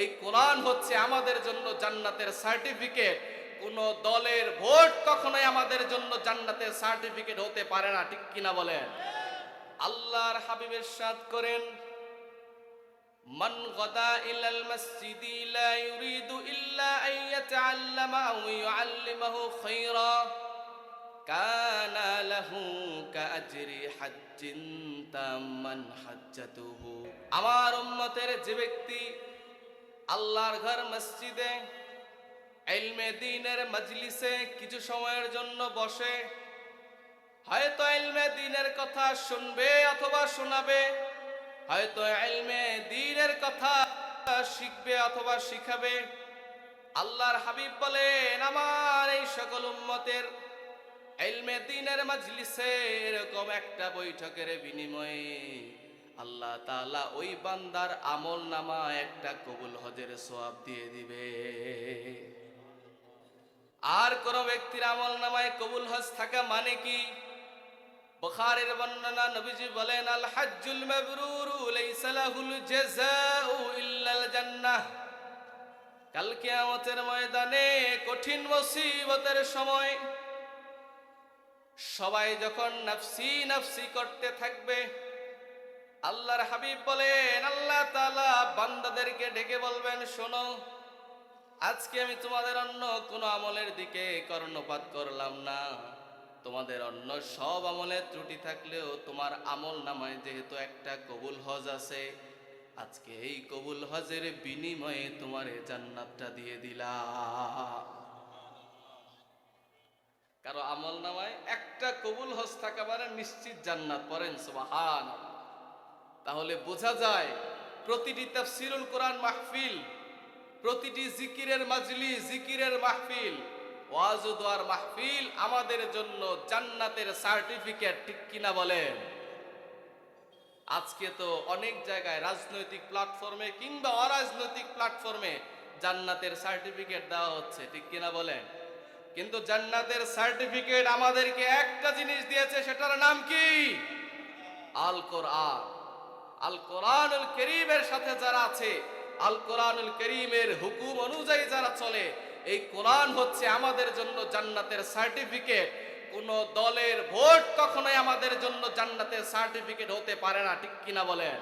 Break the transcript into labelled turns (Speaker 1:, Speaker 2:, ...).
Speaker 1: এই কোরআন হচ্ছে আমাদের জন্য জান্নাতের সার্টিফিকেট। কোন দলের ভোট কখনোই আমাদের জন্য জান্নাতের সার্টিফিকেট হতে পারে না, ঠিক কিনা বলেন? আল্লাহর হাবিব ইরশাদ করেন, মান গাদা ইলাল মসজিদি লা ইউরিদু ইল্লা আন ইয়াতাআল্লামা আও ইউআল্লিমাহু খায়রা কানা লাহু কাআজরি হাজ্জিন তাম্মান হাজ্জাতুহু। আমার উম্মতের যে ব্যক্তি আল্লাহর ঘর মসজিদে ইলমে দ্বীনের মজলিসে কিছু সময়ের জন্য বসে, হয়তো ইলমে দ্বীনের কথা শুনবে অথবা শোনাবে, হয়তো ইলমে দ্বীনের কথা শিখবে অথবা শিখাবে, আল্লাহর হাবিব বলেন আমার এই সকল উম্মতের ইলমে দ্বীনের মজলিসে এরকম একটা বৈঠকের বিনিময়ে আল্লাহ তাআলা ওই বান্দার আমল নামা একটা কবুল হজের সওয়াব দিয়ে দিবে। আর কোন ব্যক্তির আমল নামায় কবুল হজ থাকা মানে কি? বুখারীর বর্ণনা, নবীজি বলেন আল হজ্জুল মাবরুরু লাইসা লাহুল জাযাউ ইল্লাল জান্নাহ। কাল কিয়ামতের ময়দানে কঠিন মুসিবতের সময় সবাই যখন নফসি নফসি করতে থাকবে, আল্লাহর হাবিব বলেন আল্লাহ তাআলা বান্দাদেরকে ডেকে বলবেন, শোনো, আজকে আমি তোমাদের অন্য কোনো আমলের দিকে কর্ণপাত করলাম না। তোমাদের অন্য সব আমলে ত্রুটি থাকলেও তোমার আমল নামায় যেহেতু একটা কবুল হজ আছে, আজকে এই কবুল হজের বিনিময়ে তোমার জান্নাতটা দিয়ে দিলাম। কারো আমল নামায় একটা কবুল হজ থাকা মানে নিশ্চিত জান্নাত। পড়েন সুবহানাল্লাহ। তাহলে বোঝা যায় প্রতিটি তাফসীরুল কোরআন মাহফিল, প্রতিটি জিকিরের মাজলিস, জিকিরের মাহফিল, ওয়াজ ও দোয়ার মাহফিল আমাদের জন্য জান্নাতের সার্টিফিকেট, ঠিক কিনা বলেন? আজকে তো অনেক জায়গায় রাজনৈতিক প্ল্যাটফর্মে কিংবা অরাজনৈতিক প্ল্যাটফর্মে জান্নাতের সার্টিফিকেট দেওয়া হচ্ছে, ঠিক কিনা বলেন? কিন্তু জান্নাতের সার্টিফিকেট আমাদেরকে একটা জিনিস দিয়েছে, সেটার নাম কি? আল কোরআন। আল কোরআনুল কারীমের সাথে যারা আছে, আল কোরআনুল কারীমের হুকুম অনুযায়ী যারা চলে, এই কোরআন হচ্ছে আমাদের জন্য জান্নাতের সার্টিফিকেট। কোন দলের ভোট কখনোই আমাদের জন্য জান্নাতের সার্টিফিকেট হতে পারে না, ঠিক কিনা বলেন?